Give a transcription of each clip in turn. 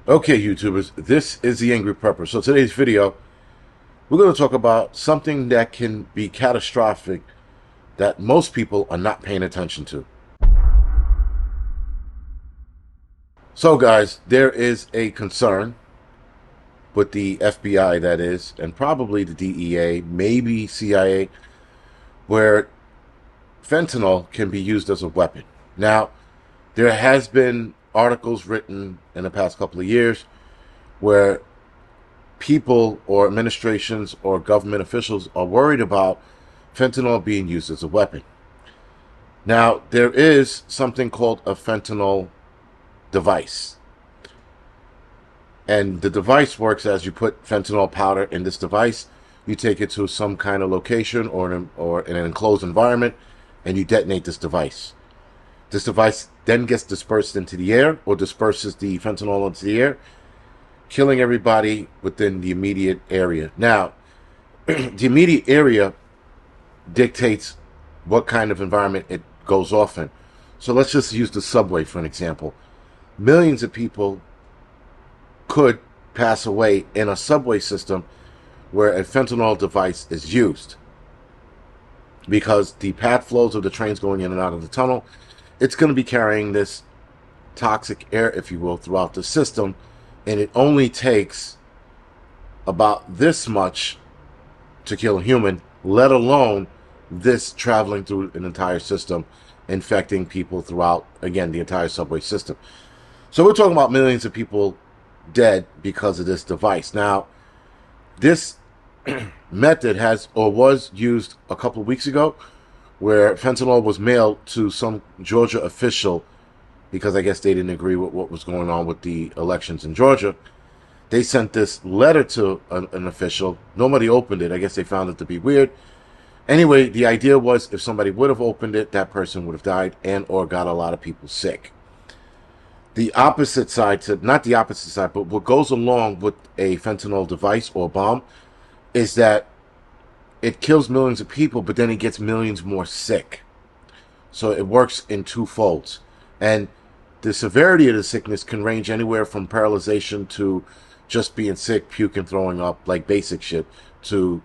Okay, YouTubers, this is the Angry Prepper. So today's video, we're going to talk about something that can be catastrophic that most people are not paying attention to. So guys, there is a concern with the FBI, that is, and probably the DEA, maybe CIA, where fentanyl can be used as a weapon. Now, there has been articles written in the past couple of years where people or administrations or government officials are worried about fentanyl being used as a weapon. Now, there is something called a fentanyl device. And the device works as you put fentanyl powder in this device, you take it to some kind of location or in an enclosed environment, and you detonate this device. This device then gets dispersed into the air, or disperses the fentanyl into the air, killing everybody within the immediate area. Now, the immediate area dictates what kind of environment it goes off in. So let's just use the subway for an example. Millions of people could pass away in a subway system where a fentanyl device is used, because the path flows of the trains going in and out of the tunnel, it's going to be carrying this toxic air, if you will, throughout the system, and it only takes about this much to kill a human, let alone this traveling through an entire system, infecting people throughout, again, the entire subway system. So we're talking about millions of people dead because of this device. Now, this method has or was used a couple of weeks ago, where fentanyl was mailed to some Georgia official because I guess they didn't agree with what was going on with the elections in Georgia. They sent this letter to an official. Nobody opened it. I guess they found it to be weird. Anyway, the idea was if somebody would have opened it, that person would have died and or got a lot of people sick. The opposite side to, not the opposite side, but what goes along with a fentanyl device or bomb is that it kills millions of people, but then it gets millions more sick. So it works in two folds. And the severity of the sickness can range anywhere from paralyzation to just being sick, puking, throwing up, like basic shit, to,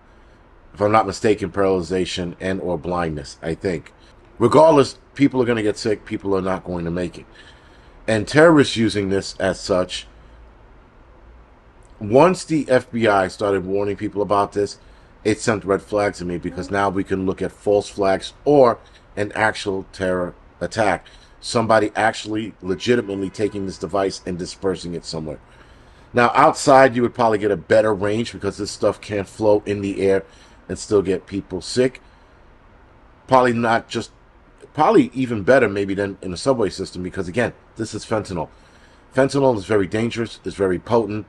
if I'm not mistaken, paralyzation and or blindness, I think. Regardless, people are going to get sick, people are not going to make it. And terrorists using this as such, once the FBI started warning people about this, it sent red flags to me, because now we can look at false flags or an actual terror attack. Somebody actually legitimately taking this device and dispersing it somewhere. Now, outside, you would probably get a better range because this stuff can't flow in the air and still get people sick. Probably not just, probably even better maybe than in the subway system, because again, this is fentanyl. Fentanyl is very dangerous, it's very potent.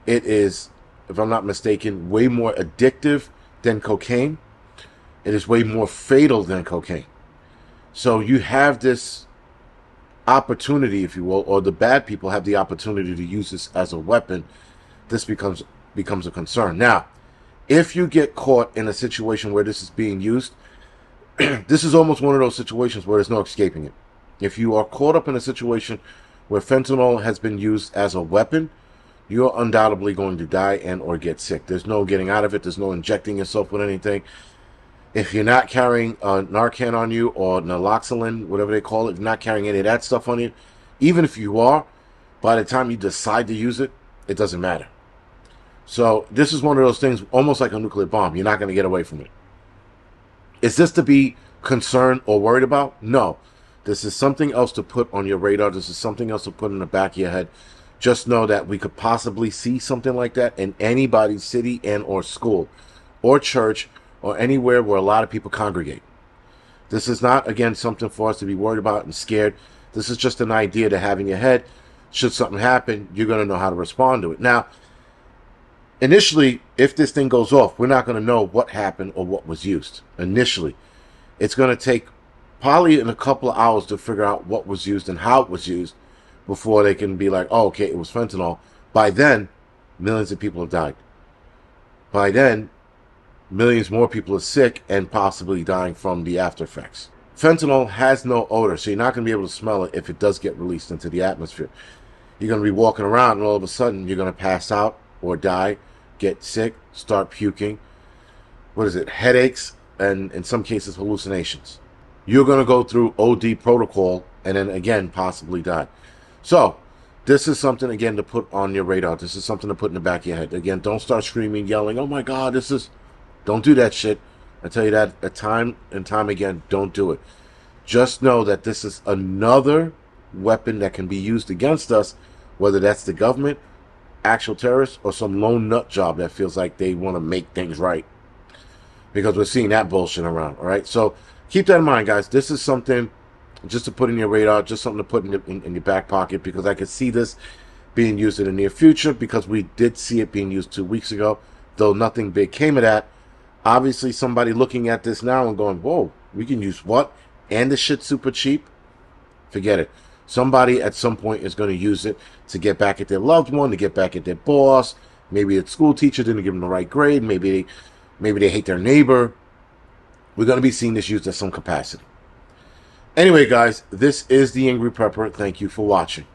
It is, if I'm not mistaken, way more addictive than cocaine. It is way more fatal than cocaine. So you have this opportunity, if you will, or the bad people have the opportunity to use this as a weapon. This becomes a concern. Now, if you get caught in a situation where this is being used, this is almost one of those situations where there's no escaping it. If you are caught up in a situation where fentanyl has been used as a weapon, you're undoubtedly going to die and or get sick. There's no getting out of it. There's no injecting yourself with anything. If you're not carrying Narcan on you, or naloxone, whatever they call it, if you're not carrying any of that stuff on you, even if you are, by the time you decide to use it, it doesn't matter. So this is one of those things, almost like a nuclear bomb. You're not going to get away from it. Is this to be concerned or worried about? No. This is something else to put on your radar. This is something else to put in the back of your head. Just know that we could possibly see something like that in anybody's city and or school or church or anywhere where a lot of people congregate. This is not, again, something for us to be worried about and scared. This is just an idea to have in your head. Should something happen, you're going to know how to respond to it. Now, initially, if this thing goes off, we're not going to know what happened or what was used. Initially, it's going to take probably in a couple of hours to figure out what was used and how it was used before they can be like, oh, okay, it was fentanyl. By then, millions of people have died. By then, millions more people are sick and possibly dying from the after effects. Fentanyl has no odor, so you're not going to be able to smell it if it does get released into the atmosphere. You're going to be walking around and all of a sudden you're going to pass out or die, get sick, start puking. What is it? Headaches, and in some cases hallucinations. You're going to go through OD protocol and then again possibly die. So this is something, again, to put on your radar. This is something to put in the back of your head. Again, don't start screaming, yelling, oh my God, this is... Don't do that shit. I tell you that time and time again, don't do it. Just know that this is another weapon that can be used against us, whether that's the government, actual terrorists, or some lone nut job that feels like they want to make things right. Because we're seeing that bullshit around, all right? So keep that in mind, guys. This is something just to put in your radar, just something to put in your back pocket, because I can see this being used in the near future, because we did see it being used 2 weeks ago, though nothing big came of that. Obviously, somebody looking at this now and going, whoa, we can use what? And the shit's super cheap? Forget it. Somebody at some point is going to use it to get back at their loved one, to get back at their boss. Maybe a school teacher didn't give them the right grade. Maybe they hate their neighbor. We're going to be seeing this used at some capacity. Anyway, guys, this is the Angry Prepper. Thank you for watching.